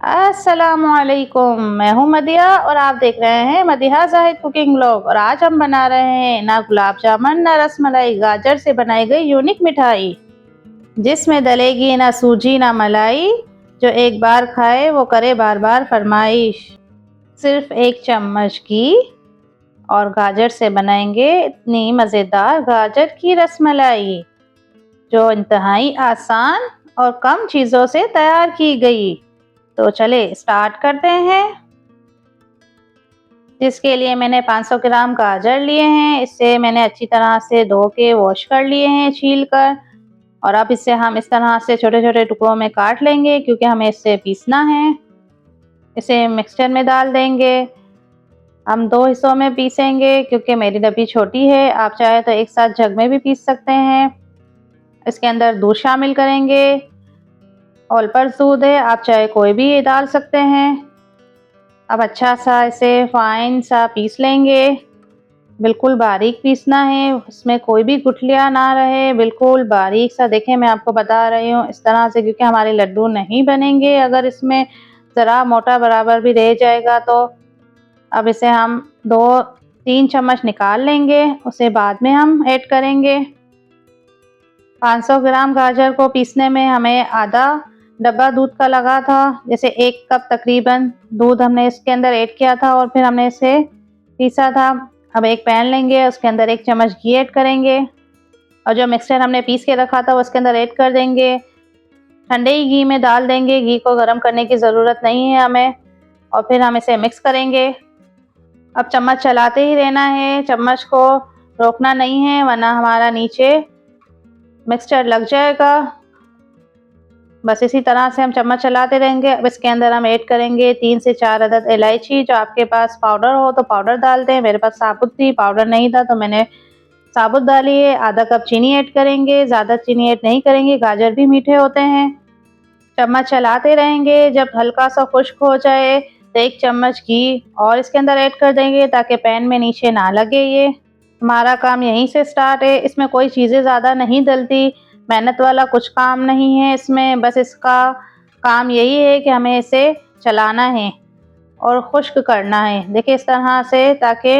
अस्सलामुअलैकुम, मैं हूँ मदिया और आप देख रहे हैं मदिहा जाहिद कुकिंग व्लॉग। और आज हम बना रहे हैं ना गुलाब जामुन ना रसमलाई, गाजर से बनाई गई यूनिक मिठाई जिसमें डलेगी ना सूजी ना मलाई। जो एक बार खाए वो करे बार बार फरमाइश। सिर्फ 1 चम्मच घी और गाजर से बनाएंगे इतनी मज़ेदार गाजर की रसमलाई, जो इंतहाई आसान और कम चीज़ों से तैयार की गई। तो चले स्टार्ट करते हैं। जिसके लिए मैंने 500 ग्राम गाजर लिए हैं। इसे मैंने अच्छी तरह से धो के वॉश कर लिए हैं छील कर। और अब इसे हम इस तरह से छोटे छोटे टुकड़ों में काट लेंगे क्योंकि हमें इसे पीसना है। इसे मिक्सचर में डाल देंगे। हम 2 हिस्सों में पीसेंगे क्योंकि मेरी डब्बी छोटी है। आप चाहे तो एक साथ जग में भी पीस सकते हैं। इसके अंदर दूध शामिल करेंगे। ऑल पर्पस दूध है, आप चाहे कोई भी डाल सकते हैं। अब अच्छा सा इसे फाइन सा पीस लेंगे। बिल्कुल बारीक पीसना है, इसमें कोई भी गुठलियाँ ना रहे, बिल्कुल बारीक सा। देखें मैं आपको बता रही हूँ इस तरह से, क्योंकि हमारे लड्डू नहीं बनेंगे अगर इसमें ज़रा मोटा बराबर भी रह जाएगा तो। अब इसे हम 2-3 चम्मच निकाल लेंगे, उसे बाद में हम ऐड करेंगे। 500 ग्राम गाजर को पीसने में हमें आधा डब्बा दूध का लगा था। जैसे 1 कप तकरीबन दूध हमने इसके अंदर ऐड किया था और फिर हमने इसे पीसा था। अब एक पैन लेंगे, उसके अंदर 1 चम्मच घी ऐड करेंगे और जो मिक्सचर हमने पीस के रखा था वो उसके अंदर ऐड कर देंगे। ठंडे ही घी में डाल देंगे, घी को गर्म करने की ज़रूरत नहीं है हमें। और फिर हम इसे मिक्स करेंगे। अब चम्मच चलाते ही रहना है, चम्मच को रोकना नहीं है वरना हमारा नीचे मिक्सचर लग जाएगा। बस इसी तरह से हम चम्मच चलाते रहेंगे। अब इसके अंदर हम ऐड करेंगे 3 से 4 अदद इलायची। जो आपके पास पाउडर हो तो पाउडर डाल दें, मेरे पास साबुत थी, पाउडर नहीं था तो मैंने साबुत डाली है। आधा कप चीनी ऐड करेंगे, ज़्यादा चीनी ऐड नहीं करेंगे, गाजर भी मीठे होते हैं। चम्मच चलाते रहेंगे, जब हल्का सा खुश्क हो जाए तो 1 चम्मच घी और इसके अंदर ऐड कर देंगे ताकि पैन में नीचे ना लगे। ये हमारा काम यहीं से स्टार्ट है, इसमें कोई चीज़ें ज़्यादा नहीं डलती, मेहनत वाला कुछ काम नहीं है इसमें। बस इसका काम यही है कि हमें इसे चलाना है और खुश्क करना है। देखिए इस तरह से, ताकि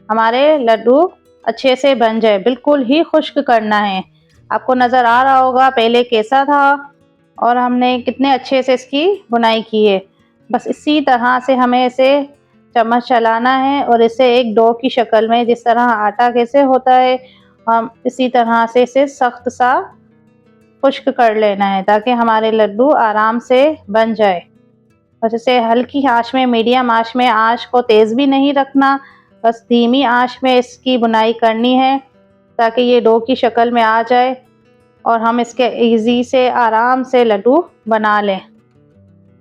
हमारे लड्डू अच्छे से बन जाए। बिल्कुल ही खुश्क करना है। आपको नज़र आ रहा होगा पहले कैसा था और हमने कितने अच्छे से इसकी बुनाई की है। बस इसी तरह से हमें इसे चम्मच चलाना है और इसे एक डो की शक्ल में, जिस तरह आटा कैसे होता है, हम इसी तरह से इसे सख्त सा खुश्क कर लेना है ताकि हमारे लड्डू आराम से बन जाए। बस इसे हल्की आंच में, मीडियम आंच में, आंच को तेज़ भी नहीं रखना, बस धीमी आंच में इसकी बुनाई करनी है ताकि ये डो की शक्ल में आ जाए और हम इसके इजी से आराम से लड्डू बना लें।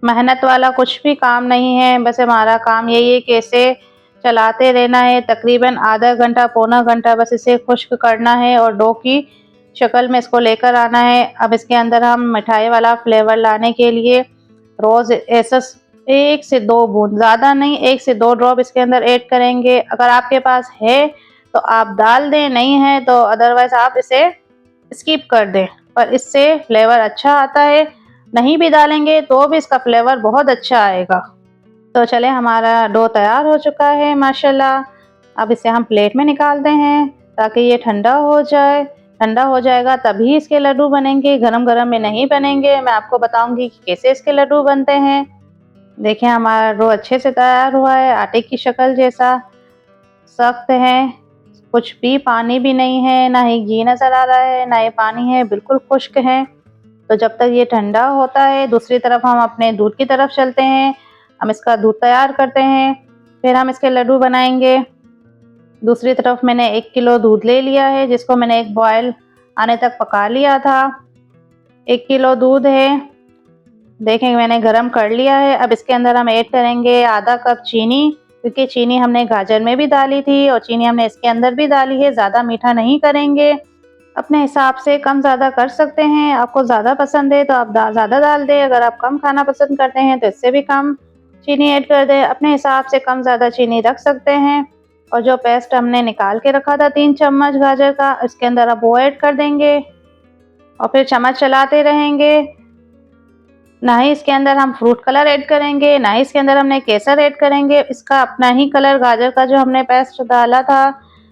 मेहनत वाला कुछ भी काम नहीं है, बस हमारा काम यही है कि इसे चलाते रहना है। तकरीबन आधा घंटा पौना घंटा बस इसे खुश्क करना है और डो की शक्ल में इसको लेकर आना है। अब इसके अंदर हम मिठाई वाला फ्लेवर लाने के लिए रोज़ एसेंस 1 से 2 बूंद, ज़्यादा नहीं, 1 से 2 ड्रॉप इसके अंदर ऐड करेंगे। अगर आपके पास है तो आप डाल दें, नहीं है तो अदरवाइज़ आप इसे स्किप कर दें, पर इससे फ्लेवर अच्छा आता है। नहीं भी डालेंगे तो भी इसका फ्लेवर बहुत अच्छा आएगा। तो चले हमारा डो तैयार हो चुका है माशाल्लाह। अब इसे हम प्लेट में निकालते हैं ताकि ये ठंडा हो जाए। ठंडा हो जाएगा तभी इसके लड्डू बनेंगे, गरम गरम में नहीं बनेंगे। मैं आपको बताऊंगी कि कैसे इसके लड्डू बनते हैं। देखिए हमारा डो अच्छे से तैयार हुआ है, आटे की शक्ल जैसा सख्त है, कुछ भी पानी भी नहीं है, ना ही घी नज़र आ रहा है ना ही पानी है, बिल्कुल खुश्क है। तो जब तक ये ठंडा होता है दूसरी तरफ हम अपने दूध की तरफ चलते हैं। हम इसका दूध तैयार करते हैं, फिर हम इसके लड्डू बनाएंगे। दूसरी तरफ मैंने 1 किलो दूध ले लिया है जिसको मैंने एक बॉयल आने तक पका लिया था। 1 किलो दूध है, देखें मैंने गरम कर लिया है। अब इसके अंदर हम ऐड करेंगे आधा कप चीनी, क्योंकि चीनी हमने गाजर में भी डाली थी और चीनी हमने इसके अंदर भी डाली है। ज़्यादा मीठा नहीं करेंगे, अपने हिसाब से कम ज़्यादा कर सकते हैं। आपको ज़्यादा पसंद है तो आप ज़्यादा डाल दें, अगर आप कम खाना पसंद करते हैं तो इससे भी कम चीनी ऐड कर दें। अपने हिसाब से कम ज़्यादा चीनी रख सकते हैं। और जो पेस्ट हमने निकाल के रखा था 3 चम्मच गाजर का, इसके अंदर अब वो ऐड कर देंगे और फिर चम्मच चलाते रहेंगे। ना ही इसके अंदर हम फ्रूट कलर ऐड करेंगे, ना ही इसके अंदर हमने केसर ऐड करेंगे। इसका अपना ही कलर, गाजर का जो हमने पेस्ट डाला था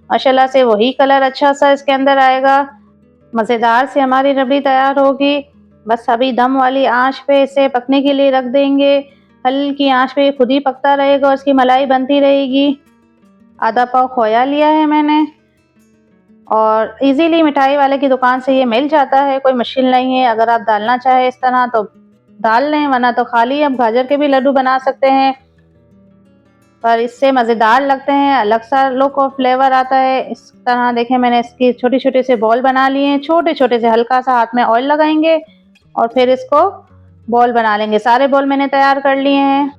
माशाल्लाह से, वही कलर अच्छा सा इसके अंदर आएगा। मज़ेदार से हमारी रबड़ी तैयार होगी। बस अभी दम वाली आंच पे इसे पकने के लिए रख देंगे। हल्की आंच पे खुद ही पकता रहेगा और इसकी मलाई बनती रहेगी। आधा पाव खोया लिया है मैंने, और इजीली मिठाई वाले की दुकान से ये मिल जाता है, कोई मुश्किल नहीं है। अगर आप डालना चाहे इस तरह तो डाल लें, वरना तो खाली आप गाजर के भी लड्डू बना सकते हैं, पर इससे मज़ेदार लगते हैं, अलग सा लुक और फ्लेवर आता है। इस तरह देखें, मैंने इसकी छोटे छोटे से बॉल बना लिए हैं। छोटे छोटे से हल्का सा हाथ में ऑयल लगाएंगे और फिर इसको बॉल बना लेंगे। सारे बॉल मैंने तैयार कर लिए हैं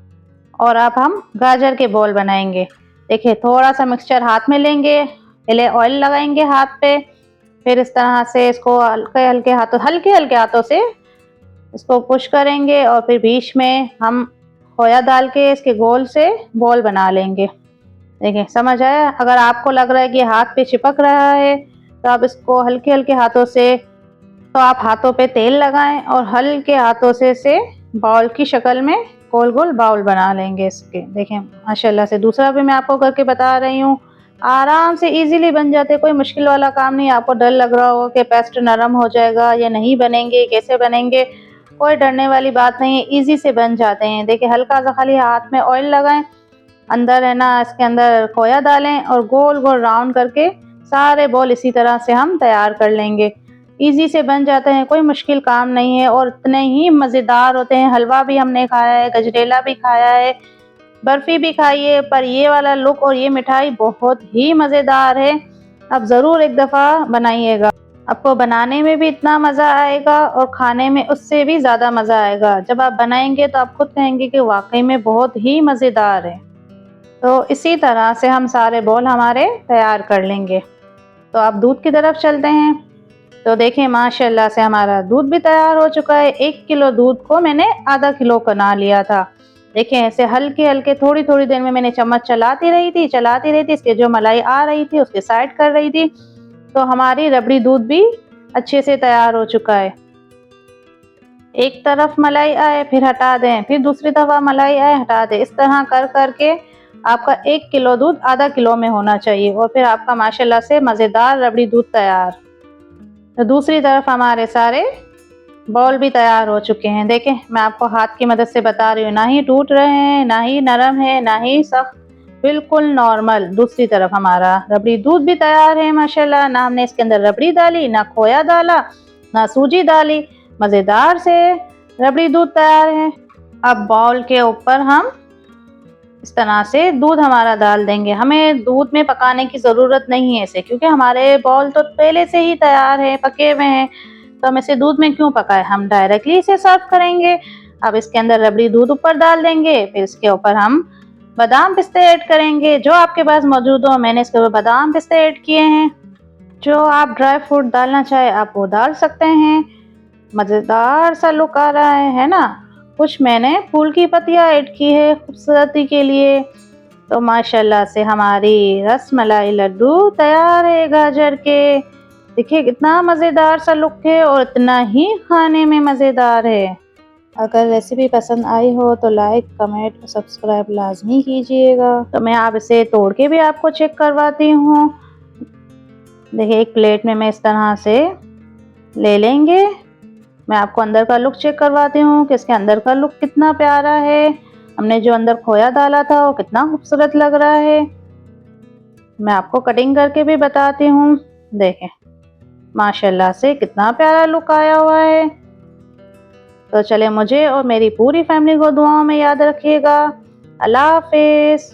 और अब हम गाजर के बॉल बनाएंगे। देखिए, थोड़ा सा मिक्सचर हाथ में लेंगे, पहले ऑयल लगाएंगे हाथ पे, फिर इस तरह से इसको हल्के हल्के हाथों से इसको पुश करेंगे और फिर बीच में हम खोया डाल के इसके गोल से बॉल बना लेंगे। देखिए, समझ आया? अगर आपको लग रहा है कि हाथ पे चिपक रहा है तो आप इसको हल्के हल्के हाथों से, तो आप हाथों पे तेल लगाएं और हल्के हाथों से इसे बाउल की शक्ल में गोल गोल बाउल बना लेंगे इसके। देखें माशाल्लाह से, दूसरा भी मैं आपको करके बता रही हूँ। आराम से इजीली बन जाते, कोई मुश्किल वाला काम नहीं। आपको डर लग रहा होगा कि पेस्ट नरम हो जाएगा या नहीं बनेंगे, कैसे बनेंगे, कोई डरने वाली बात नहीं है, इजी से बन जाते हैं। देखिए, हल्का सा खाली हाथ में ऑयल लगाएं, अंदर है ना इसके अंदर खोया डालें और गोल गोल राउंड करके सारे बॉल इसी तरह से हम तैयार कर लेंगे। इजी से बन जाते हैं, कोई मुश्किल काम नहीं है और इतने ही मज़ेदार होते हैं। हलवा भी हमने खाया है, गजरेला भी खाया है, बर्फ़ी भी खाई है, पर ये वाला लुक और ये मिठाई बहुत ही मज़ेदार है। आप ज़रूर एक दफ़ा बनाइएगा, आपको बनाने में भी इतना मज़ा आएगा और खाने में उससे भी ज़्यादा मज़ा आएगा। जब आप बनाएंगे तो आप खुद कहेंगे कि वाकई में बहुत ही मज़ेदार है। तो इसी तरह से हम सारे बॉल हमारे तैयार कर लेंगे। तो आप दूध की तरफ चलते हैं। तो देखें, माशाल्लाह से हमारा दूध भी तैयार हो चुका है। 1 किलो दूध को मैंने आधा किलो बना लिया था। देखें, ऐसे हल्के हल्के थोड़ी थोड़ी देर में मैंने चम्मच चलाती रही थी, इसके जो मलाई आ रही थी उसके साइड कर रही थी। तो हमारी रबड़ी दूध भी अच्छे से तैयार हो चुका है। एक तरफ मलाई आए फिर हटा दें, फिर दूसरी तरफ मलाई आए हटा दें। इस तरह कर करके आपका 1 किलो दूध आधा किलो में होना चाहिए और फिर आपका माशाल्लाह से मज़ेदार रबड़ी दूध तैयार। तो दूसरी तरफ हमारे सारे बॉल भी तैयार हो चुके हैं। देखें, मैं आपको हाथ की मदद से बता रही हूँ, ना ही टूट रहे हैं, ना ही नरम है, ना ही सख्त, बिल्कुल नॉर्मल। दूसरी तरफ हमारा रबड़ी दूध भी तैयार है माशाल्लाह। ना हमने इसके अंदर रबड़ी डाली, ना खोया डाला, ना सूजी डाली, मज़ेदार से रबड़ी दूध तैयार है। अब बाउल के ऊपर हम इस तरह से दूध हमारा डाल देंगे। हमें दूध में पकाने की ज़रूरत नहीं है इसे, क्योंकि हमारे बॉल तो पहले से ही तैयार है, पके हुए हैं, तो हम इसे दूध में क्यों पकाएं, हम डायरेक्टली इसे सर्व करेंगे। अब इसके अंदर रबड़ी दूध ऊपर डाल देंगे, फिर इसके ऊपर हम बादाम पिस्ते ऐड करेंगे, जो आपके पास मौजूद हो। मैंने इसके ऊपर बादाम पिस्ते ऐड किए हैं। जो आप ड्राई फ्रूट डालना चाहे आप वो डाल सकते हैं। मज़ेदार सा लुक आ रहा है ना। कुछ मैंने फूल की पत्तियाँ ऐड की है खूबसूरती के लिए। तो माशाल्लाह से हमारी रसमलाई लड्डू तैयार है गाजर के। देखिए, कितना मज़ेदार सा लुक है और इतना ही खाने में मज़ेदार है। अगर रेसिपी पसंद आई हो तो लाइक, कमेंट और सब्सक्राइब लाजमी कीजिएगा। तो मैं आप इसे तोड़ के भी आपको चेक करवाती हूँ। देखिए, एक प्लेट में मैं इस तरह से ले लेंगे। मैं आपको अंदर का लुक चेक करवाती हूँ कि इसके अंदर का लुक कितना प्यारा है। हमने जो अंदर खोया डाला था वो कितना खूबसूरत लग रहा है। मैं आपको कटिंग करके भी बताती हूँ। देखें, माशाल्लाह से कितना प्यारा लुक आया हुआ है। तो चले, मुझे और मेरी पूरी फैमिली को दुआओं में याद रखिएगा। अल्लाह हाफिज़।